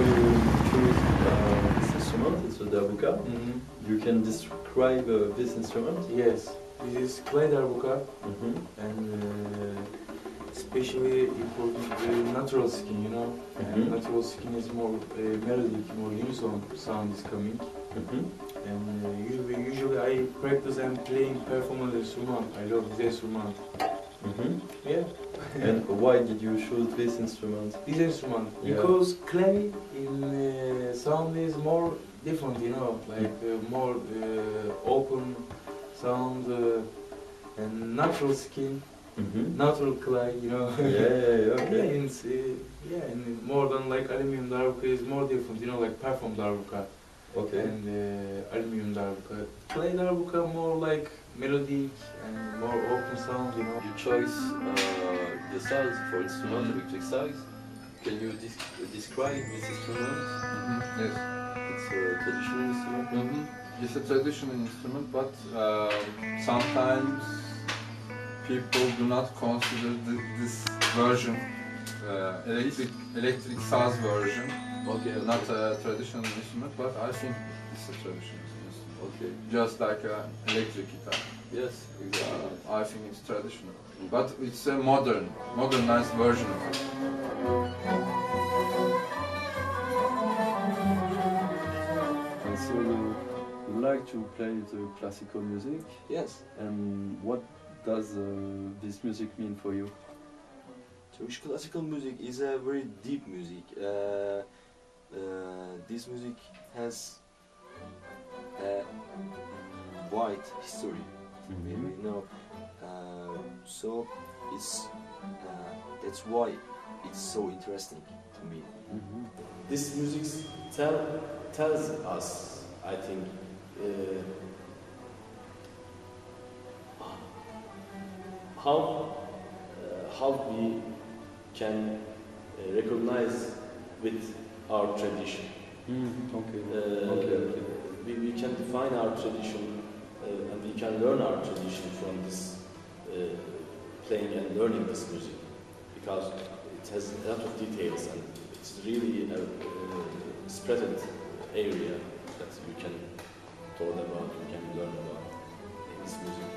you choose this instrument, it's a darbuka. You can describe this instrument? Yes, this is clay darbuka, and especially important natural skin, you know. Natural skin is more melodic, more unison sound is coming. And usually I practice and playing performance instrument. I love this instrument. Yeah. And why did you choose this instrument? This instrument, because clay in sound is more different, you know, like more open sound and natural skin, natural clay, you know. Okay. And more than like aluminum darbuka is more different, you know, like perform darbuka. Okay. And aluminum darbuka. Clay darbuka more like melodic and more open sound, you know. You choose the size for instrument, electric size. Can you describe this instrument? Yes. It's a traditional instrument? It's a traditional instrument, but sometimes people do not consider this version electric size version. Okay. Not a traditional instrument, but I think it's a traditional instrument. Okay. Just like an electric guitar. Yes, exactly. I think it's traditional, but it's a modernized version of it. And so you like to play the classical music? Yes. And what does this music mean for you? Turkish classical music is a very deep music. This music has a wide history. Maybe know. So it's that's why it's so interesting to me. This music tells us, I think, how we can recognize with our tradition. Okay. We can define our tradition and we can learn our tradition from this playing and learning this music, because it has a lot of details and it's really a spread area that you can talk about, you can learn about in this music.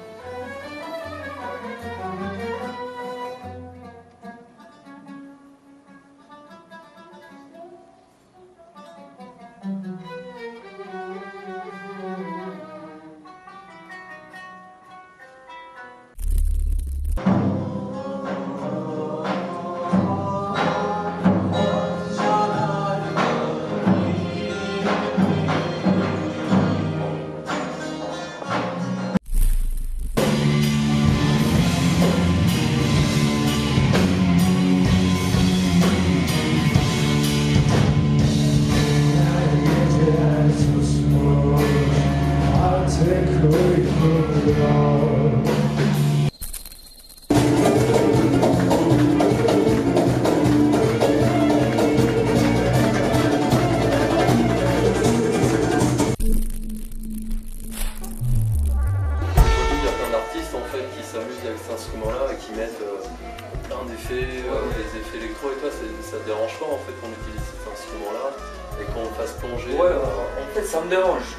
Ça me dérange,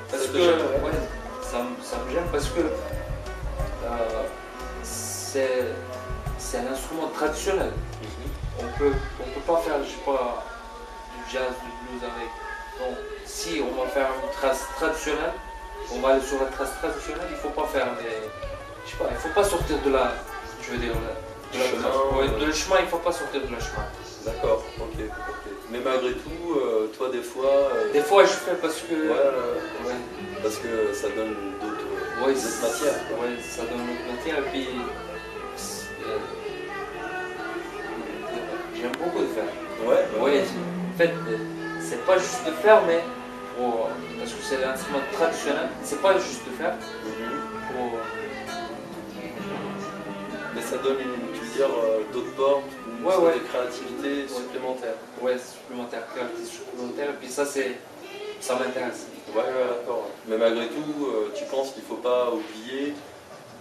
parce que ça me gêne parce que c'est un instrument traditionnel. On peut pas faire, je sais pas, du jazz, du blues avec. Donc si on va faire une trace traditionnelle, on va aller sur la trace traditionnelle, il faut pas faire des, je sais pas, il faut pas sortir de la, je veux dire, de la chemin, de le chemin, il faut pas sortir de la chemin. D'accord, ok. Mais malgré tout, toi des fois... Des fois je fais parce que... Parce que ça donne d'autres matières. Oui, ça donne d'autres matières et puis... j'aime beaucoup de faire. En fait, c'est pas juste de faire, mais... parce que c'est l'instrument traditionnel, c'est pas juste de faire. Mais ça donne, tu veux dire, d'autres portes, de créativité supplémentaire. Supplémentaire, créativité supplémentaire, et puis ça m'intéresse. D'accord. Mais malgré tout, tu penses qu'il ne faut pas oublier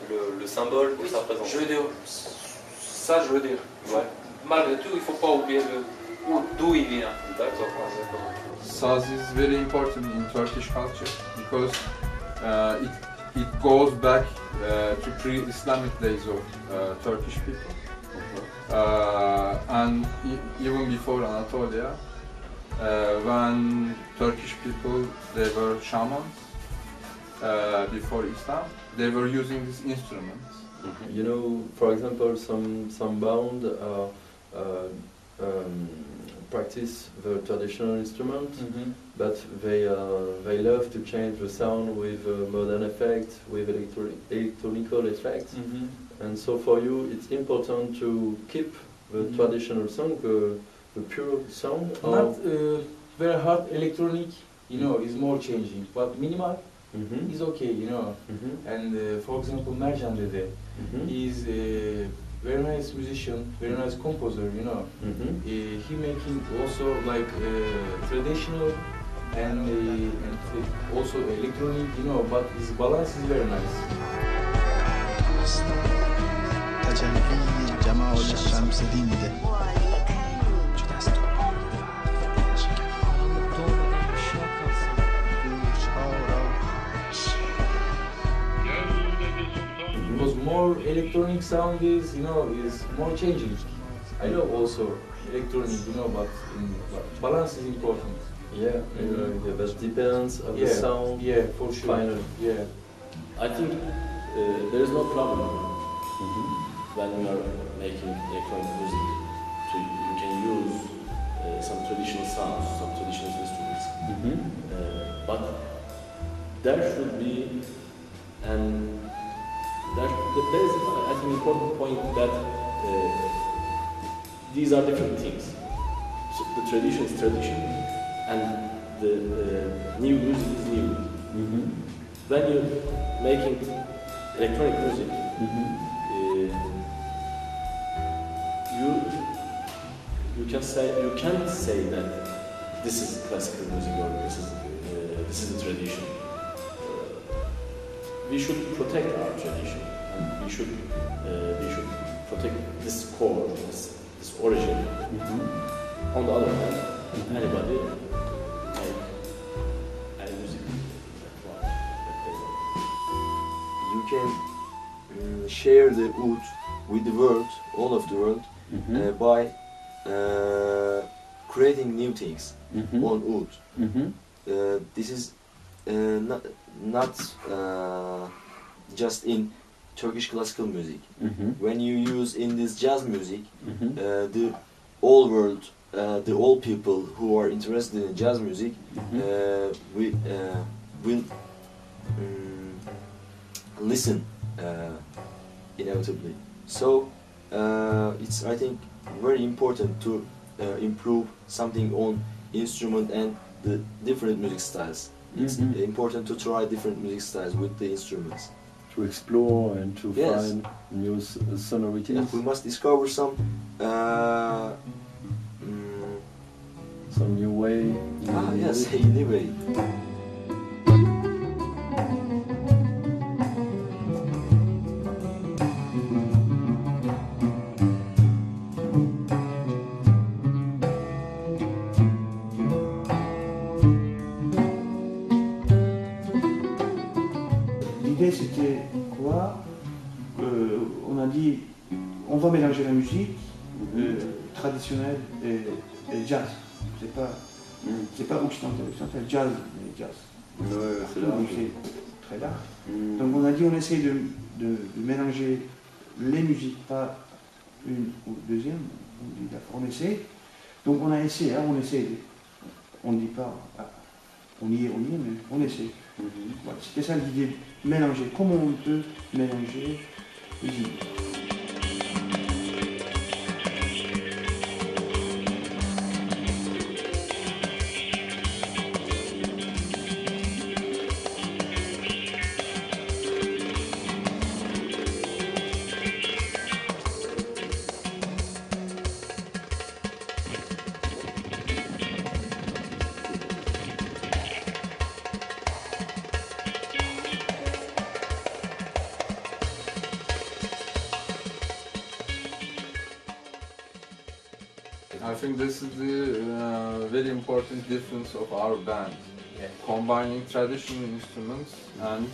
le symbole que ça représente? Je veux dire, ça je veux dire. Malgré tout, il ne faut pas oublier d'où il vient. D'accord. Saz is very important in Turkish culture because it goes back to pre-Islamic days of Turkish people. And even before Anatolia, when Turkish people, they were shamans before Islam, they were using these instruments. You know, for example, some band practice the traditional instrument, but they love to change the sound with modern effects, with electronical effects. And so for you, it's important to keep the traditional sound, the pure sound. Not very hard electronic, you know, is more changing, but minimal is okay, you know. And for example, Mercan Dede is a very nice musician, very nice composer, you know. He making also like traditional and also electronic, you know, but his balance is very nice. Because more electronic sound is, you know, is more changing. I know also electronic, you know, but balance is important. Yeah, that depends on the sound. Yeah, for sure. Finally. Yeah. I think there is no problem when we are making electronic music. You can use some traditional sounds, some traditional instruments. But there should be, and there is, I think, important point that these are different things. So the tradition is tradition, and the new music is new. When you're making electronic music, you can't say that this is classical music or this is the tradition. We should protect our tradition, and we should protect this core, this origin. On the other hand, anybody make any music that they want. You can share the oud with the world, all of the world, by creating new things on oud. This is not just in Turkish classical music. When you use in this jazz music, the whole world, the old people who are interested in jazz music will listen inevitably. So it's, I think, very important to improve something on instrument and the different music styles. It's important to try different music styles with the instruments. To explore and to find new sonorities. Yeah, we must discover some new way. Yes, new way. L'idée c'était quoi? On a dit on va mélanger la musique traditionnelle et jazz. C'est pas occidental, jazz, mais jazz. Donc c'est très large. Donc on a dit on essaie de mélanger les musiques, pas une ou deuxième. On dit d'accord, on essaie. Donc on a essayé, on essaie. On ne dit pas on y est, mais on essaie. Voilà, c'était ça l'idée, mélanger. Comment on peut mélanger les idées. I think this is the very important difference of our band. Yeah. Combining traditional instruments and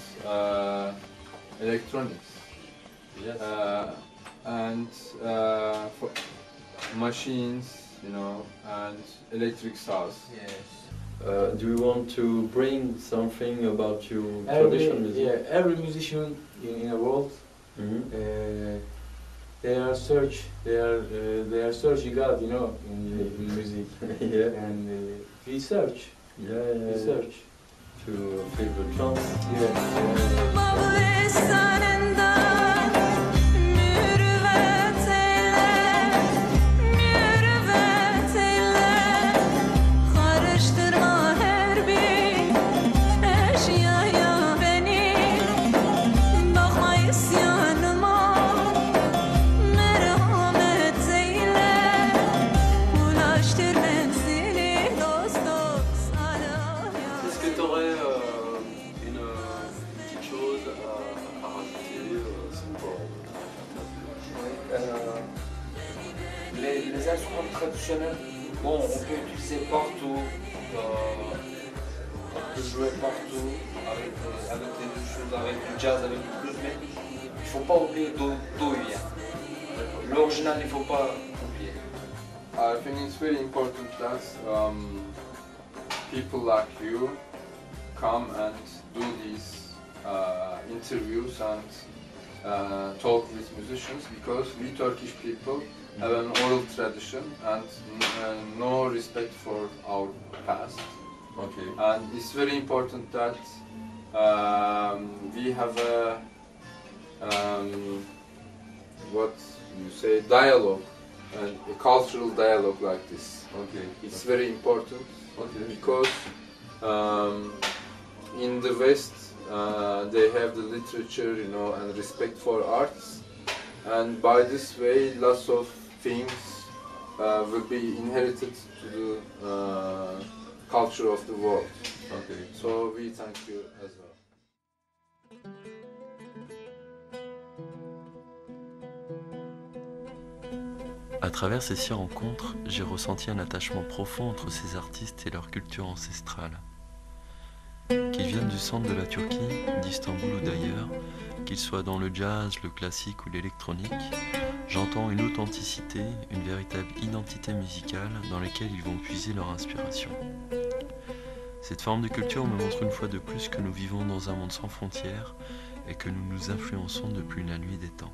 electronics. Yes. And for machines, you know, and electric saws. Yes. Do you want to bring something about your traditional music? Yeah, every musician in the world, they are searching God, you know, in music. Yeah. And we search. We search. To feel the trance. Les instruments traditionnels, bon, on peut utiliser partout, on peut jouer partout, avec les deux choses, avec le jazz, avec le blues, mais il ne faut pas oublier d'où il vient. L'original, il ne faut pas oublier. I think it's very important that people like you come and do these interviews and talk with musicians, because we Turkish people have an oral tradition and no respect for our past. Okay. And it's very important that we have a what you say, dialogue, and a cultural dialogue like this. Okay. It's very important. Okay. Because in the West they have the literature, you know, and respect for arts, and by this way lots of things will be inherited to the culture of the world. Okay. So we thank you as well. À travers ces 6 rencontres, j'ai ressenti un attachement profond entre ces artistes et leur culture ancestrale. Qu'ils viennent du centre de la Turquie, d'Istanbul ou d'ailleurs, qu'ils soient dans le jazz, le classique ou l'électronique, j'entends une authenticité, une véritable identité musicale dans laquelle ils vont puiser leur inspiration. Cette forme de culture me montre une fois de plus que nous vivons dans un monde sans frontières et que nous nous influençons depuis la nuit des temps.